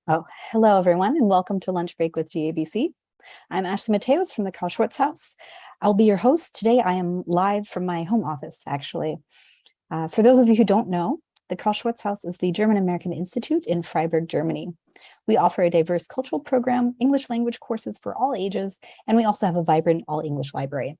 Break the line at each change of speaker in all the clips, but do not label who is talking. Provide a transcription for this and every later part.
Oh, hello, everyone, and welcome to Lunch Break with GABC. I'm Ashley Mateos from the Carl-Schurz-Haus. I'll be your host. Today, I am live from my home office, actually. For those of you who don't know, the Carl-Schurz-Haus is the German-American Institute in Freiburg, Germany. We offer a diverse cultural program, English language courses for all ages, and we also have a vibrant all-English library.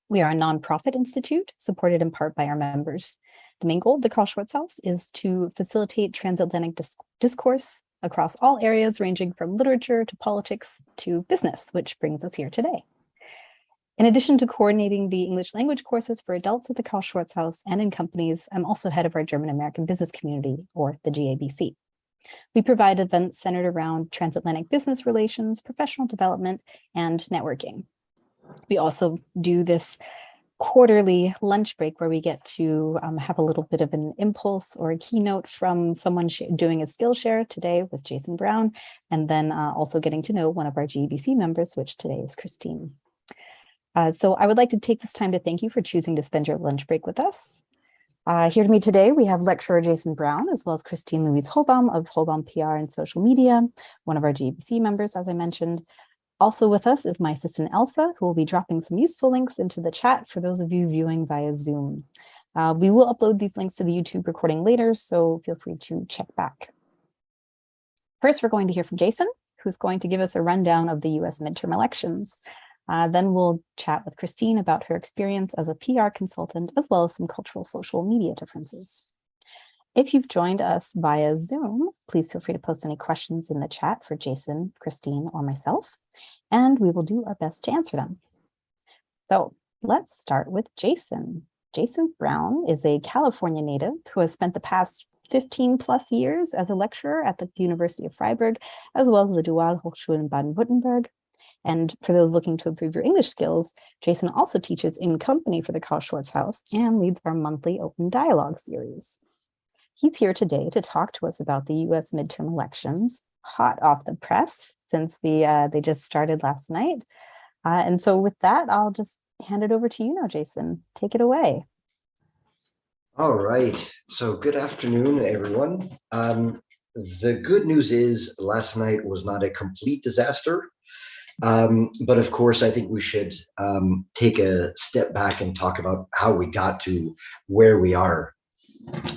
We are a nonprofit institute supported in part by our members. The main goal of the Carl-Schurz-Haus is to facilitate transatlantic discourse across all areas ranging from literature to politics to business, which brings us here today. In addition to coordinating the English language courses for adults at the Carl-Schurz-Haus and in companies, I'm also head of our German-American business community, or the GABC. We provide events centered around transatlantic business relations, professional development, and networking. We also do this quarterly lunch break where we get to have a little bit of an impulse or a keynote from someone doing a skill share today with Jason Brown, and then also getting to know one of our GABC members, which today is Christine. So I would like to take this time to thank you for choosing to spend your lunch break with us. Here to me today, we have lecturer Jason Brown, as well as Christine Louise Hohlbaum of Hohlbaum PR and Social Media, one of our GABC members, as I mentioned. Also with us is my assistant, Elsa, who will be dropping some useful links into the chat for those of you viewing via Zoom. We will upload these links to the YouTube recording later, so feel free to check back. First, we're going to hear from Jason, who's going to give us a rundown of the US midterm elections. Then we'll chat with Christine about her experience as a PR consultant, as well as some cultural social media differences. If you've joined us via Zoom, please feel free to post any questions in the chat for Jason, Christine, or myself, and we will do our best to answer them. So let's start with Jason. Jason Brown is a California native who has spent the past 15 plus years as a lecturer at the University of Freiburg, as well as the Dual Hochschule in Baden-Württemberg. And for those looking to improve your English skills, Jason also teaches in company for the Carl-Schurz-Haus and leads our monthly open dialogue series. He's here today to talk to us about the US midterm elections, hot off the press since they just started last night. And so with that, I'll just hand it over to you now, Jason. Take it away.
All right. So good afternoon, everyone. The good news is last night was not a complete disaster. But of course, I think we should take a step back and talk about how we got to where we are.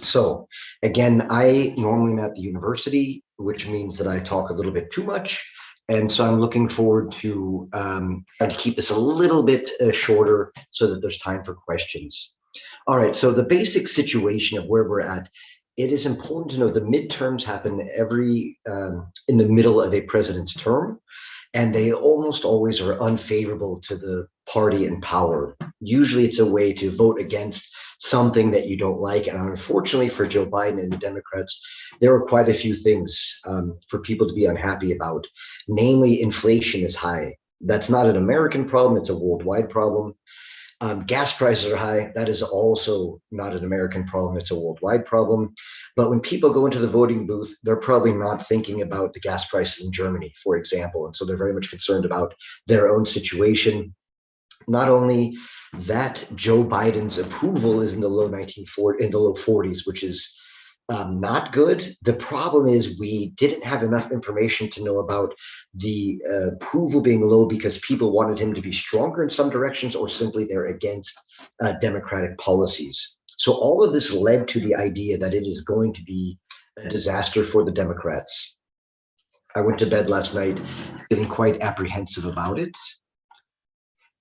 So again, I normally am at the university, which means that I talk a little bit too much. And so I'm looking forward to trying to keep this a little bit shorter so that there's time for questions. All right, so the basic situation of where we're at, it is important to know the midterms happen in the middle of a president's term, and they almost always are unfavorable to the party in power. Usually it's a way to vote against something that you don't like. And unfortunately for Joe Biden and the Democrats, there are quite a few things for people to be unhappy about. Namely, inflation is high. That's not an American problem, it's a worldwide problem. Gas prices are high. That is also not an American problem. It's a worldwide problem. But when people go into the voting booth, they're probably not thinking about the gas prices in Germany, for example. And so they're very much concerned about their own situation. Not only that, Joe Biden's approval is in the low 40s, which is not good. The problem is we didn't have enough information to know about the approval being low because people wanted him to be stronger in some directions or simply they're against Democratic policies. So all of this led to the idea that it is going to be a disaster for the Democrats. I went to bed last night feeling quite apprehensive about it.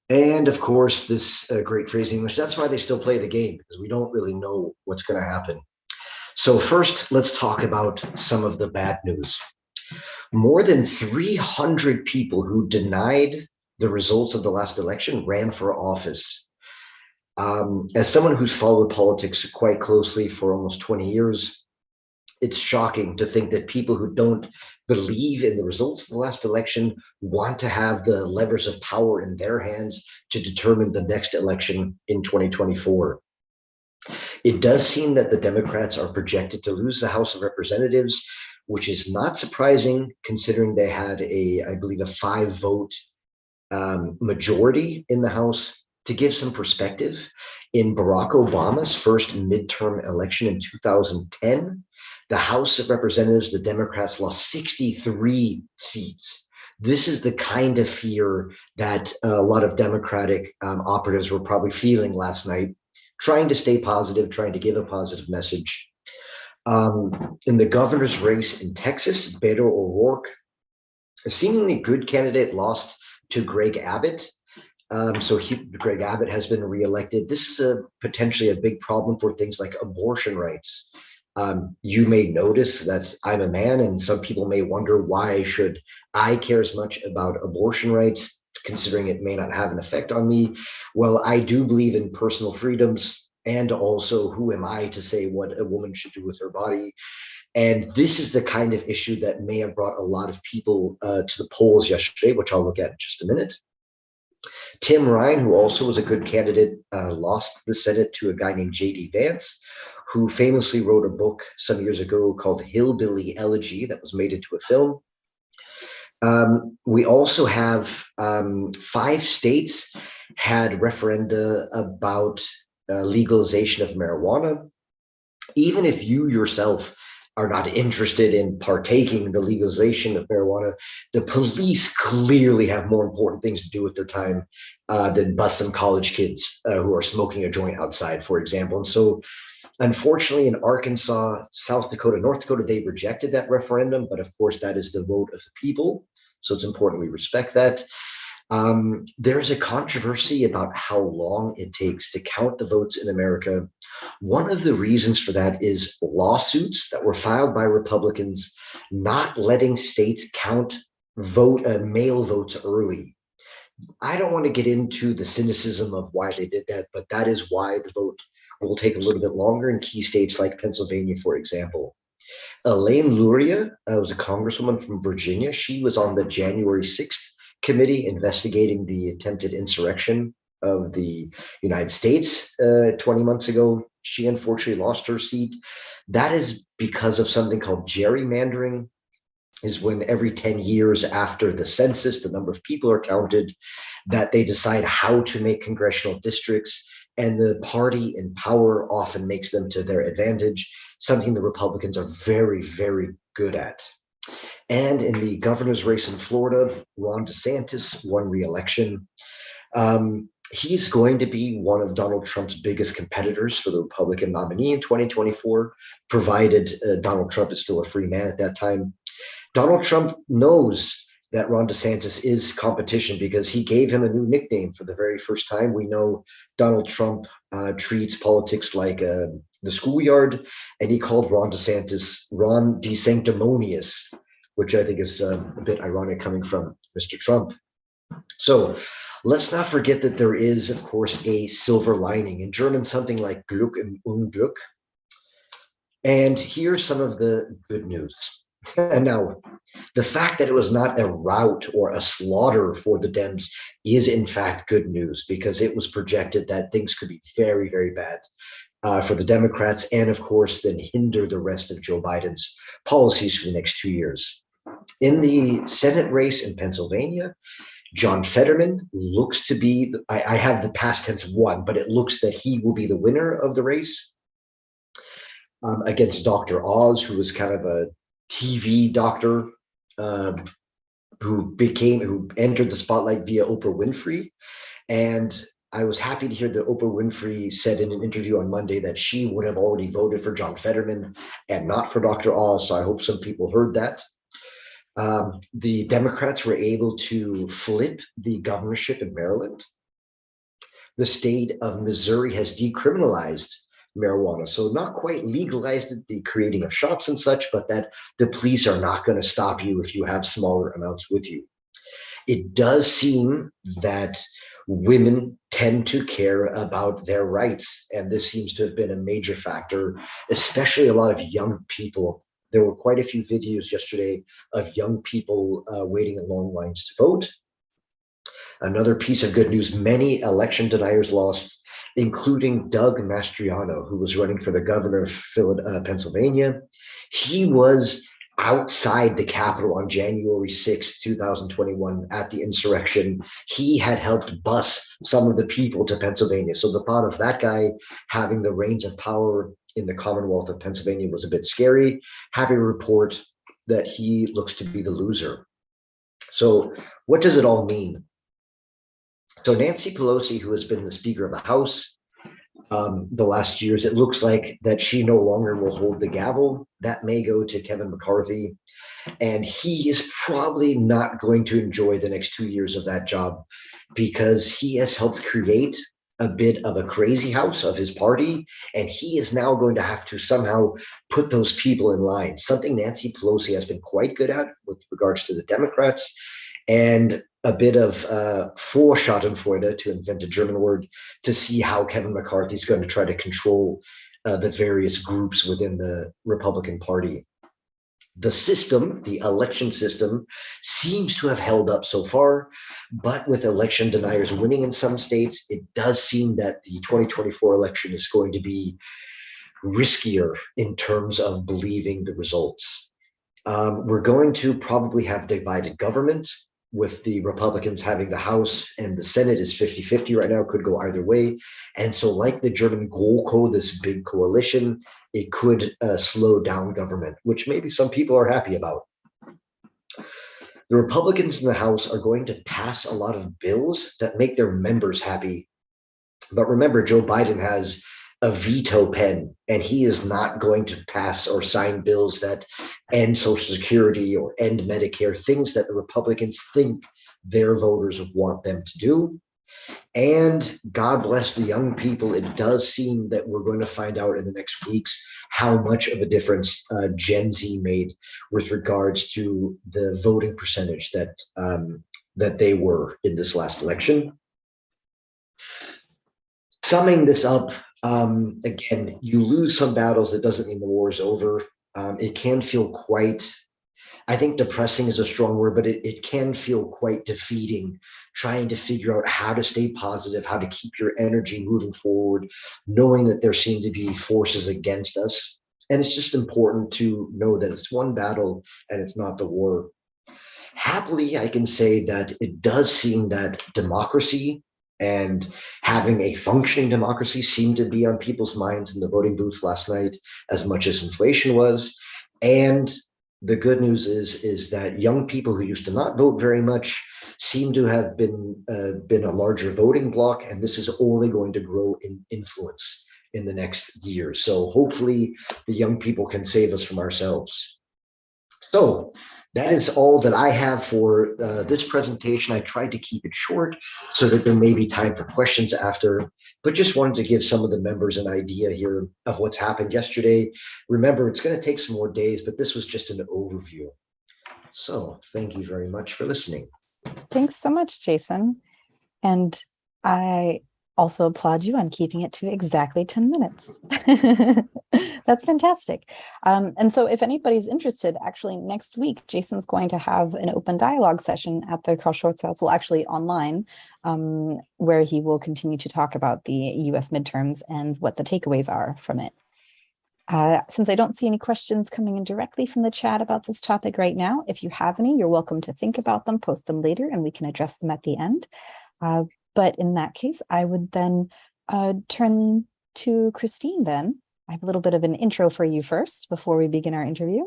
And of course, this great phrase in English, that's why they still play the game, because we don't really know what's going to happen. So first, let's talk about some of the bad news. More than 300 people who denied the results of the last election ran for office. As someone who's followed politics quite closely for almost 20 years, it's shocking to think that people who don't believe in the results of the last election want to have the levers of power in their hands to determine the next election in 2024. It does seem that the Democrats are projected to lose the House of Representatives, which is not surprising considering they had I believe, a 5-vote majority in the House. To give some perspective, in Barack Obama's first midterm election in 2010, The House of Representatives, the Democrats lost 63 seats. This is the kind of fear that a lot of Democratic operatives were probably feeling last night, trying to stay positive, trying to give a positive message. In the governor's race in Texas, Beto O'Rourke, a seemingly good candidate, lost to Greg Abbott. Greg Abbott has been reelected. This is potentially a big problem for things like abortion rights. You may notice that I'm a man, and some people may wonder, why should I care as much about abortion rights, considering it may not have an effect on me? Well, I do believe in personal freedoms, and also, who am I to say what a woman should do with her body? And this is the kind of issue that may have brought a lot of people to the polls yesterday, which I'll look at in just a minute. Tim Ryan, who also was a good candidate, lost the Senate to a guy named J.D. Vance, who famously wrote a book some years ago called Hillbilly Elegy that was made into a film. We also have 5 states had referenda about legalization of marijuana. Even if you yourself are not interested in partaking in the legalization of marijuana, the police clearly have more important things to do with their time than bust some college kids who are smoking a joint outside, for example. And so, unfortunately, in Arkansas, South Dakota, North Dakota, they rejected that referendum. But of course, that is the vote of the people. So it's important we respect that. There's a controversy about how long it takes to count the votes in America. One of the reasons for that is lawsuits that were filed by Republicans not letting states count mail votes early. I don't want to get into the cynicism of why they did that, but that is why the vote will take a little bit longer in key states like Pennsylvania, for example. Elaine Luria was a congresswoman from Virginia. She was on the January 6th committee investigating the attempted insurrection of the United States 20 months ago. She unfortunately lost her seat. That is because of something called gerrymandering, is when every 10 years after the census, the number of people are counted, that they decide how to make congressional districts, and the party in power often makes them to their advantage, something the Republicans are very, very good at. And in the governor's race in Florida, Ron DeSantis won re-election. He's going to be one of Donald Trump's biggest competitors for the Republican nominee in 2024, provided Donald Trump is still a free man at that time. Donald Trump knows that Ron DeSantis is competition because he gave him a new nickname for the very first time. We know Donald Trump treats politics like the schoolyard, and he called Ron DeSantis Ron DeSanctimonious, which I think is a bit ironic coming from Mr. Trump. So let's not forget that there is, of course, a silver lining. In German, something like Glück im Unglück. And here's some of the good news. And now, the fact that it was not a rout or a slaughter for the Dems is, in fact, good news, because it was projected that things could be very, very bad for the Democrats, and of course, then hinder the rest of Joe Biden's policies for the next 2 years. In the Senate race in Pennsylvania, John Fetterman looks to be, I have the past tense won, but it looks that he will be the winner of the race against Dr. Oz, who was kind of a TV doctor who entered the spotlight via Oprah Winfrey. And I was happy to hear that Oprah Winfrey said in an interview on Monday that she would have already voted for John Fetterman and not for Dr. Oz. So I hope some people heard that. The Democrats were able to flip the governorship in Maryland. The state of Missouri has decriminalized marijuana, so not quite legalized the creating of shops and such, but that the police are not going to stop you if you have smaller amounts with you. It does seem that women tend to care about their rights, and this seems to have been a major factor, especially a lot of young people. There were quite a few videos yesterday of young people waiting in long lines to vote. Another piece of good news, many election deniers lost, including Doug Mastriano, who was running for the governor of Pennsylvania. He was outside the Capitol on January 6, 2021 at the insurrection. He had helped bus some of the people to Pennsylvania. So the thought of that guy having the reins of power in the Commonwealth of Pennsylvania was a bit scary. Happy to report that he looks to be the loser. So what does it all mean? So Nancy Pelosi, who has been the Speaker of the House the last years, it looks like that she no longer will hold the gavel. That may go to Kevin McCarthy, and he is probably not going to enjoy the next 2 years of that job because he has helped create a bit of a crazy house of his party, and he is now going to have to somehow put those people in line, something Nancy Pelosi has been quite good at with regards to the Democrats, and a bit of Vorschadenfreude, to invent a German word, to see how Kevin McCarthy is going to try to control the various groups within the Republican Party. The system, the election system, seems to have held up so far, but with election deniers winning in some states, it does seem that the 2024 election is going to be riskier in terms of believing the results. We're going to probably have divided government, with the Republicans having the House and the Senate is 50-50 right now, could go either way. And so like the German GroKo, this big coalition, it could slow down government, which maybe some people are happy about. The Republicans in the House are going to pass a lot of bills that make their members happy. But remember, Joe Biden has a veto pen, and he is not going to pass or sign bills that end Social Security or end Medicare, things that the Republicans think their voters want them to do. And God bless the young people. It does seem that we're going to find out in the next weeks how much of a difference Gen Z made with regards to the voting percentage that that they were in this last election. Summing this up, again, you lose some battles. It doesn't mean the war is over. It can feel quite, I think depressing is a strong word, but it can feel quite defeating, trying to figure out how to stay positive, how to keep your energy moving forward, knowing that there seem to be forces against us. And it's just important to know that it's one battle and it's not the war. Happily, I can say that it does seem that democracy and having a functioning democracy seemed to be on people's minds in the voting booths last night as much as inflation was. And the good news is that young people who used to not vote very much seem to have been a larger voting bloc, and this is only going to grow in influence in the next year. So hopefully the young people can save us from ourselves. So that is all that I have for this presentation. I tried to keep it short so that there may be time for questions after, but just wanted to give some of the members an idea here of what's happened yesterday. Remember, it's going to take some more days, but this was just an overview. So thank you very much for listening.
Thanks so much, Jason. And I also applaud you on keeping it to exactly 10 minutes. That's fantastic. And so if anybody's interested, actually next week, Jason's going to have an open dialogue session at the Carl-Schurz-Haus, well, actually online, where he will continue to talk about the US midterms and what the takeaways are from it. Since I don't see any questions coming in directly from the chat about this topic right now, if you have any, you're welcome to think about them, post them later, and we can address them at the end. But in that case, I would then turn to Christine then. I have a little bit of an intro for you first before we begin our interview.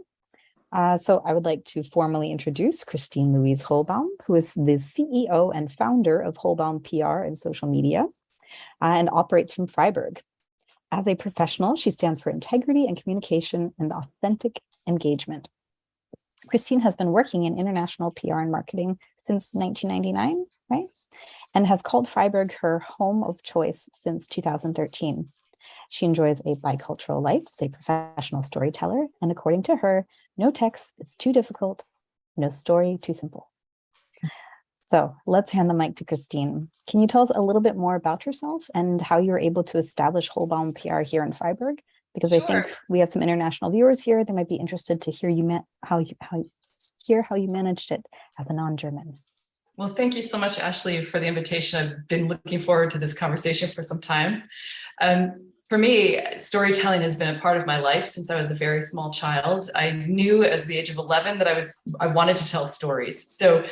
So I would like to formally introduce Christine Louise Hohlbaum, who is the CEO and founder of Hohlbaum PR and social media and operates from Freiburg. As a professional, she stands for integrity and communication and authentic engagement. Christine has been working in international PR and marketing since 1999, right? And has called Freiburg her home of choice since 2013. She enjoys a bicultural life as a professional storyteller, and according to her, no text is too difficult, no story too simple. So let's hand the mic to Christine. Can you tell us a little bit more about yourself and how you were able to establish Hohlbaum PR here in Freiburg? Because sure. I think we have some international viewers here. They might be interested to hear how you managed it as a non-German.
Well, thank you so much, Ashley, for the invitation. I've been looking forward to this conversation for some time. For me, storytelling has been a part of my life since I was a very small child. I knew at the age of 11 that I wanted to tell stories. So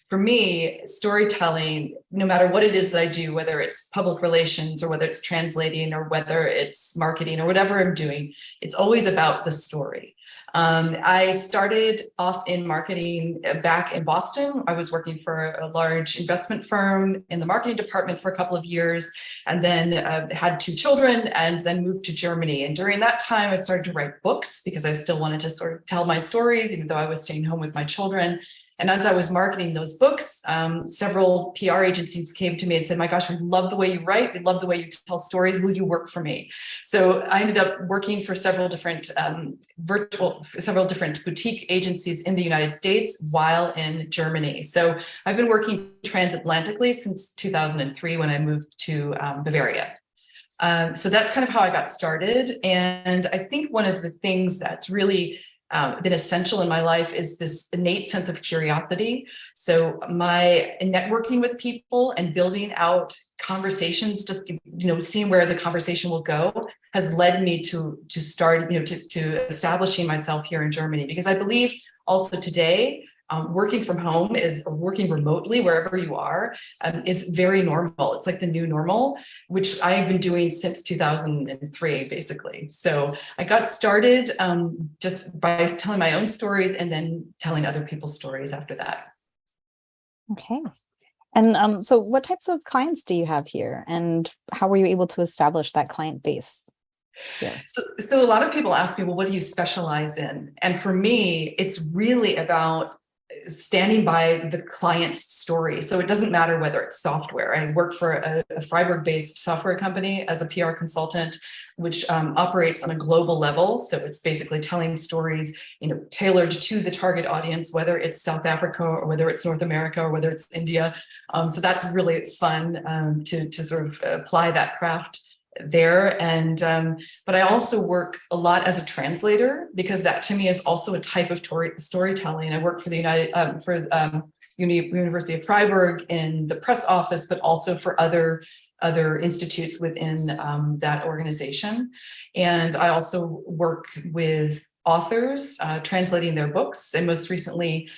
for me, storytelling, no matter what it is that I do, whether it's public relations or whether it's translating or whether it's marketing or whatever I'm doing, it's always about the story. I started off in marketing back in Boston. I was working for a large investment firm in the marketing department for a couple of years, and then had 2 children, and then moved to Germany. And during that time, I started to write books because I still wanted to sort of tell my stories, even though I was staying home with my children. And as I was marketing those books, several PR agencies came to me and said, my gosh, we love the way you write. We love the way you tell stories. Will you work for me? So I ended up working for several different boutique agencies in the United States while in Germany. So I've been working transatlantically since 2003 when I moved to Bavaria. So that's kind of how I got started. And I think one of the things that's really been essential in my life is this innate sense of curiosity. So my networking with people and building out conversations, just seeing where the conversation will go, has led me to start to establishing myself here in Germany, because I believe also today, working from home or working remotely, wherever you are, is very normal. It's like the new normal, which I've been doing since 2003, basically. So I got started just by telling my own stories and then telling other people's stories after that.
Okay. And so what types of clients do you have here, and how were you able to establish that client base? Yeah.
So a lot of people ask me, well, what do you specialize in? And for me, it's really about standing by the client's story. So it doesn't matter whether it's software. I work for a Freiburg-based software company as a PR consultant, which operates on a global level. So it's basically telling stories, tailored to the target audience, whether it's South Africa or whether it's North America or whether it's India. So that's really fun to sort of apply that craft there. And but I also work a lot as a translator, because that to me is also a type of storytelling. I work for the University of Freiburg in the press office, but also for other institutes within that organization. And I also work with authors translating their books. And most recently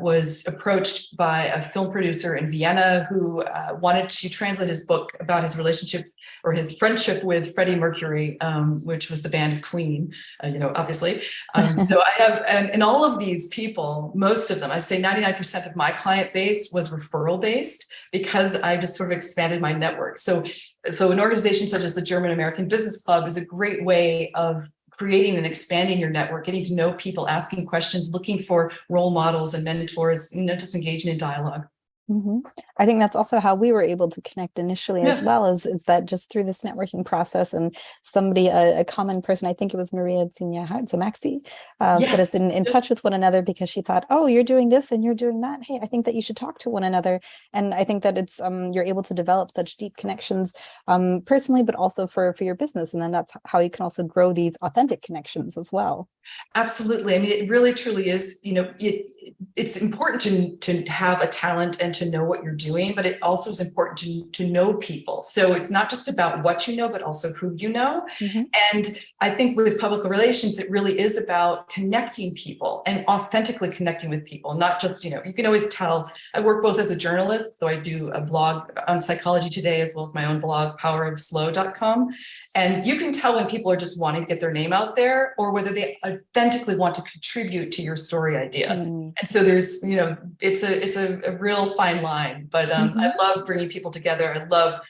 was approached by a film producer in Vienna who wanted to translate his book about his relationship or his friendship with Freddie Mercury, which was the band of Queen, obviously. So I have, and all of these people, most of them, I say 99% of my client base was referral based, because I just sort of expanded my network. So an organization such as the German American Business Club is a great way of creating and expanding your network, getting to know people, asking questions, looking for role models and mentors, just engaging in dialogue.
Mm-hmm. I think that's also how we were able to connect initially as well, is that just through this networking process, and somebody, a common person, I think it was Maria Maxi, put us in touch with one another, because she thought, oh, you're doing this and you're doing that. Hey, I think that you should talk to one another. And I think that it's you're able to develop such deep connections personally, but also for your business. And then that's how you can also grow these authentic connections as well.
Absolutely. I mean, it really truly is, it's important to have a talent and to know what you're doing, but it also is important to know people. So it's not just about what you know, but also who you know. Mm-hmm. And I think with public relations, it really is about connecting people and authentically connecting with people, not just, you can always tell. I work both as a journalist, so I do a blog on Psychology Today, as well as my own blog, powerofslow.com. And you can tell when people are just wanting to get their name out there, or whether they authentically want to contribute to your story idea. Mm. And so there's, it's a real fine line, but mm-hmm. I love bringing people together. I love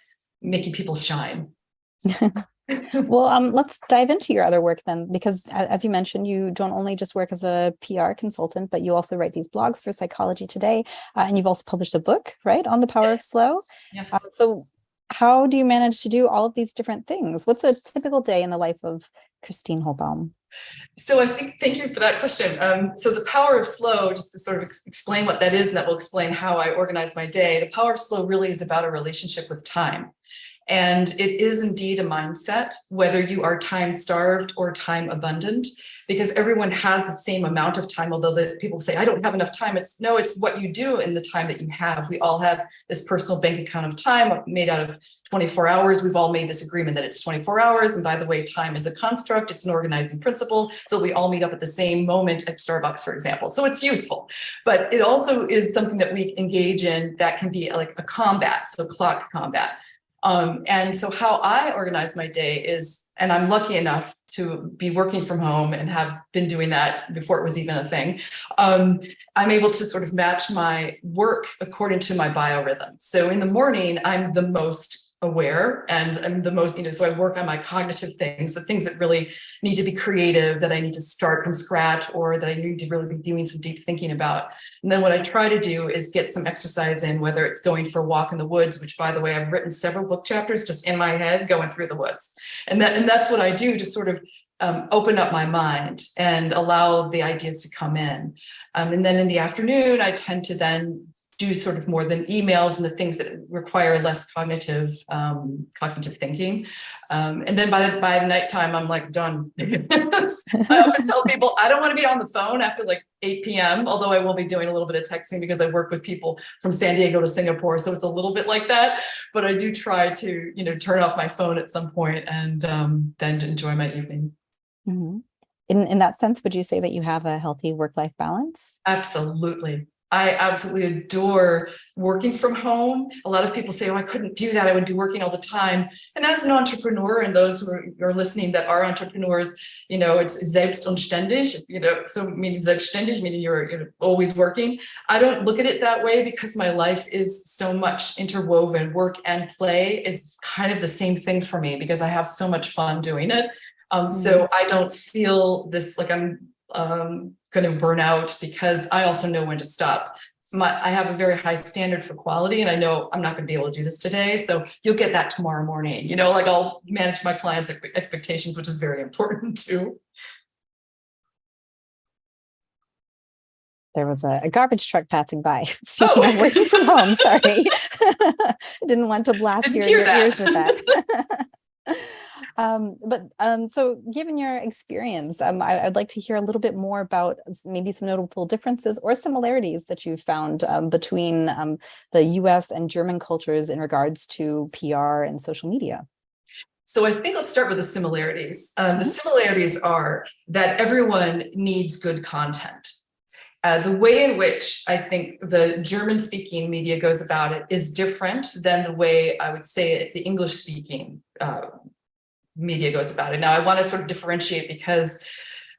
making people shine.
Well, let's dive into your other work then, because as you mentioned, you don't only just work as a PR consultant, but you also write these blogs for Psychology Today, and you've also published a book, right, on the power of slow.
Yes.
So how do you manage to do all of these different things? What's a typical day in the life of Christine Hohlbaum?
So thank you for that question. So the power of slow, just to sort of explain what that is, and that will explain how I organize my day. The power of slow really is about a relationship with time. And it is indeed a mindset, whether you are time starved or time abundant, because everyone has the same amount of time. Although the people say, I don't have enough time. It's what you do in the time that you have. We all have this personal bank account of time made out of 24 hours. We've all made this agreement that it's 24 hours. And by the way, time is a construct. It's an organizing principle. So we all meet up at the same moment at Starbucks, for example. So it's useful, but it also is something that we engage in that can be like a combat. So clock combat. And so how I organize my day is, and I'm lucky enough to be working from home and have been doing that before it was even a thing. I'm able to sort of match my work according to my biorhythm. So in the morning, I'm the most aware and I'm the most, so I work on my cognitive things, the things that really need to be creative, that I need to start from scratch, or that I need to really be doing some deep thinking about. And then what I try to do is get some exercise in, whether it's going for a walk in the woods, which by the way, I've written several book chapters just in my head going through the woods. And that's what I do to sort of open up my mind and allow the ideas to come in. And then in the afternoon, I tend to then do sort of more than emails and the things that require less cognitive thinking. And then by the nighttime, I'm like done. I often tell people I don't want to be on the phone after like 8 p.m., although I will be doing a little bit of texting because I work with people from San Diego to Singapore. So it's a little bit like that, but I do try to, turn off my phone at some point and then enjoy my evening.
Mm-hmm. In that sense, would you say that you have a healthy work-life balance?
Absolutely. I absolutely adore working from home. A lot of people say, oh, I couldn't do that. I would be working all the time. And as an entrepreneur, and those who are listening that are entrepreneurs, it's selbst und ständig, so meaning selbstständig, meaning you're always working. I don't look at it that way because my life is so much interwoven. Work and play is kind of the same thing for me because I have so much fun doing it. So I don't feel this like I'm going to burn out because I also know when to stop. I have a very high standard for quality and I know I'm not going to be able to do this today. So you'll get that tomorrow morning, like I'll manage my clients' expectations, which is very important too.
There was a garbage truck passing by. Speaking of working from home, sorry. I didn't want to blast your ears with that. So given your experience, I'd like to hear a little bit more about maybe some notable differences or similarities that you found between the US and German cultures in regards to PR and social media.
So I think let's start with the similarities. The similarities are that everyone needs good content. The way in which I think the German-speaking media goes about it is different than the way I would say the English-speaking media goes about it. Now, I want to sort of differentiate because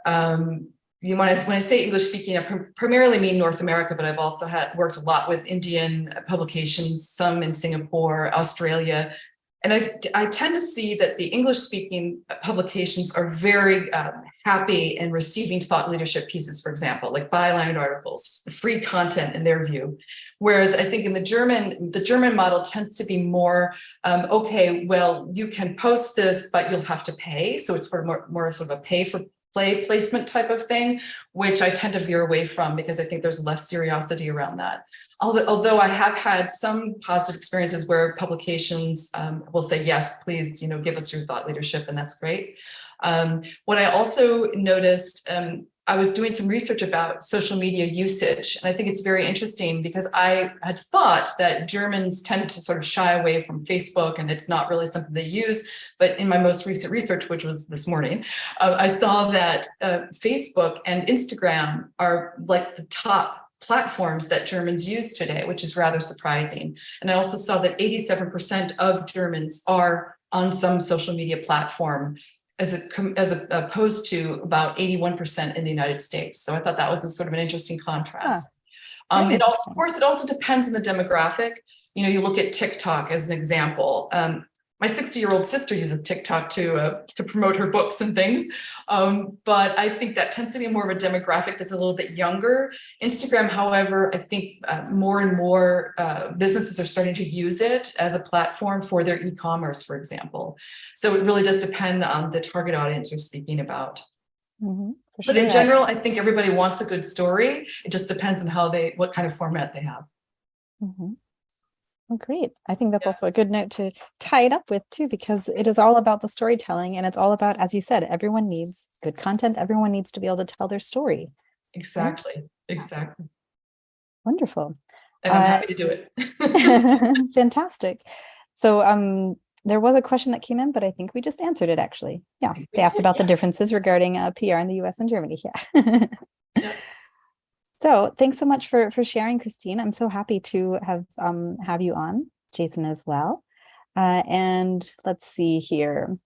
when I say English speaking, I primarily mean North America, but I've also worked a lot with Indian publications, some in Singapore, Australia. And I tend to see that the English speaking publications are very happy in receiving thought leadership pieces, for example, like byline articles, free content in their view. Whereas I think in the German model tends to be more, okay, well, you can post this, but you'll have to pay. So it's more sort of a pay for play placement type of thing, which I tend to veer away from because I think there's less seriosity around that. Although I have had some positive experiences where publications will say, yes, please, give us your thought leadership, and that's great. What I also noticed, I was doing some research about social media usage, and I think it's very interesting because I had thought that Germans tend to sort of shy away from Facebook and it's not really something they use. But in my most recent research, which was this morning, I saw that Facebook and Instagram are like the top platforms that Germans use today, which is rather surprising. And I also saw that 87% of Germans are on some social media platform, as opposed to about 81% in the United States. So I thought that was a sort of an interesting contrast. Of course, it also depends on the demographic. You look at TikTok as an example. My 60-year-old sister uses TikTok to promote her books and things. But I think that tends to be more of a demographic that's a little bit younger. Instagram, however, I think more and more businesses are starting to use it as a platform for their e-commerce, for example. So it really does depend on the target audience you're speaking about. But in general, I think everybody wants a good story. It just depends on what kind of format they have.
Oh, great. I think that's also a good note to tie it up with too, because it is all about the storytelling, and it's all about, as you said, everyone needs good content. Everyone needs to be able to tell their story.
Exactly. Exactly.
Wonderful.
And I'm happy to do it.
Fantastic. So there was a question that came in, but I think we just answered it actually. Yeah. They asked about the differences regarding PR in the US and Germany. Yeah.
Yeah.
So thanks so much for sharing, Christine. I'm so happy to have you on, Jason as well. And let's see here.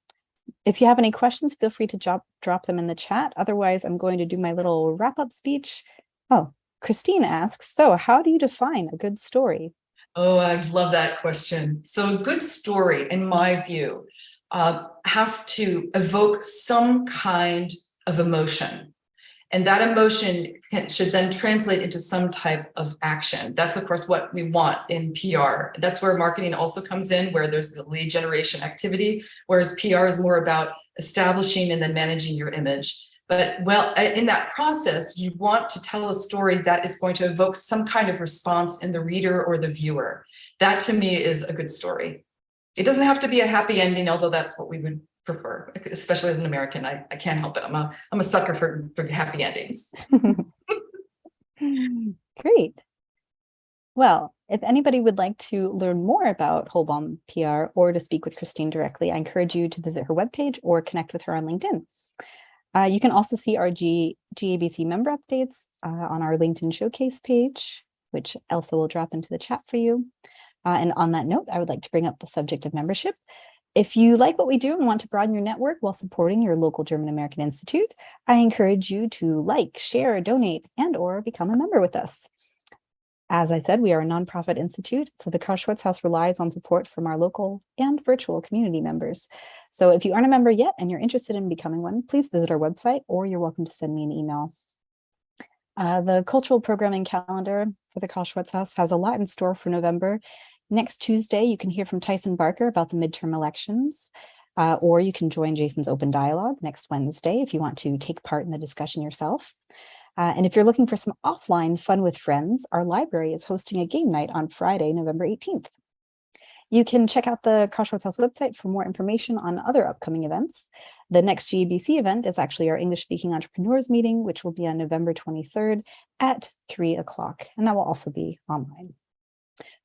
If you have any questions, feel free to drop them in the chat. Otherwise, I'm going to do my little wrap-up speech. Oh, Christine asks, so how do you define a good story?
Oh, I love that question. So a good story, in my view, has to evoke some kind of emotion. And that emotion should then translate into some type of action. That's, of course, what we want in PR. That's where marketing also comes in, where there's the lead generation activity, whereas PR is more about establishing and then managing your image. But well, in that process, you want to tell a story that is going to evoke some kind of response in the reader or the viewer. That to me is a good story. It doesn't have to be a happy ending, although that's what we would prefer, especially as an American. I can't help it. I'm a sucker for happy endings.
Great. Well, if anybody would like to learn more about Hohlbaum PR or to speak with Christine directly, I encourage you to visit her webpage or connect with her on LinkedIn. You can also see our GABC member updates on our LinkedIn showcase page, which Elsa will drop into the chat for you. And on that note, I would like to bring up the subject of membership. If you like what we do and want to broaden your network while supporting your local German American Institute, I encourage you to like, share, donate, and/or become a member with us. As I said, we are a nonprofit institute, so the Carl-Schurz-Haus relies on support from our local and virtual community members. So if you aren't a member yet and you're interested in becoming one, please visit our website, or you're welcome to send me an email. The cultural programming calendar for the Carl-Schurz-Haus has a lot in store for November. Next Tuesday, you can hear from Tyson Barker about the midterm elections, or you can join Jason's open dialogue next Wednesday if you want to take part in the discussion yourself. And if you're looking for some offline fun with friends, our library is hosting a game night on Friday, November 18th. You can check out the Carl-Schurz-Haus website for more information on other upcoming events. The next GABC event is actually our English-speaking entrepreneurs meeting, which will be on November 23rd at 3 o'clock, and that will also be online.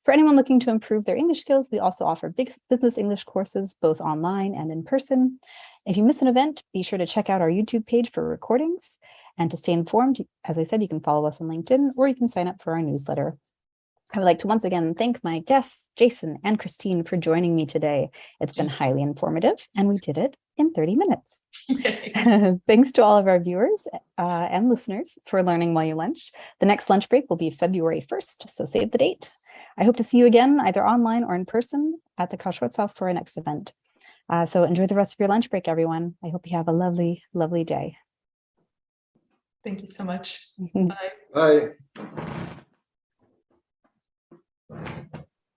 For anyone looking to improve their English skills, we also offer business English courses, both online and in person. If you miss an event, be sure to check out our YouTube page for recordings. And to stay informed, as I said, you can follow us on LinkedIn, or you can sign up for our newsletter. I would like to once again thank my guests, Jason and Christine, for joining me today. It's been highly informative, and we did it in 30 minutes. Thanks to all of our viewers and listeners for learning while you lunch. The next lunch break will be February 1st, so save the date. I hope to see you again, either online or in person, at the Carl-Schurz-Haus for our next event. So enjoy the rest of your lunch break, everyone. I hope you have a lovely, lovely day.
Thank you so much.
Bye.
Bye.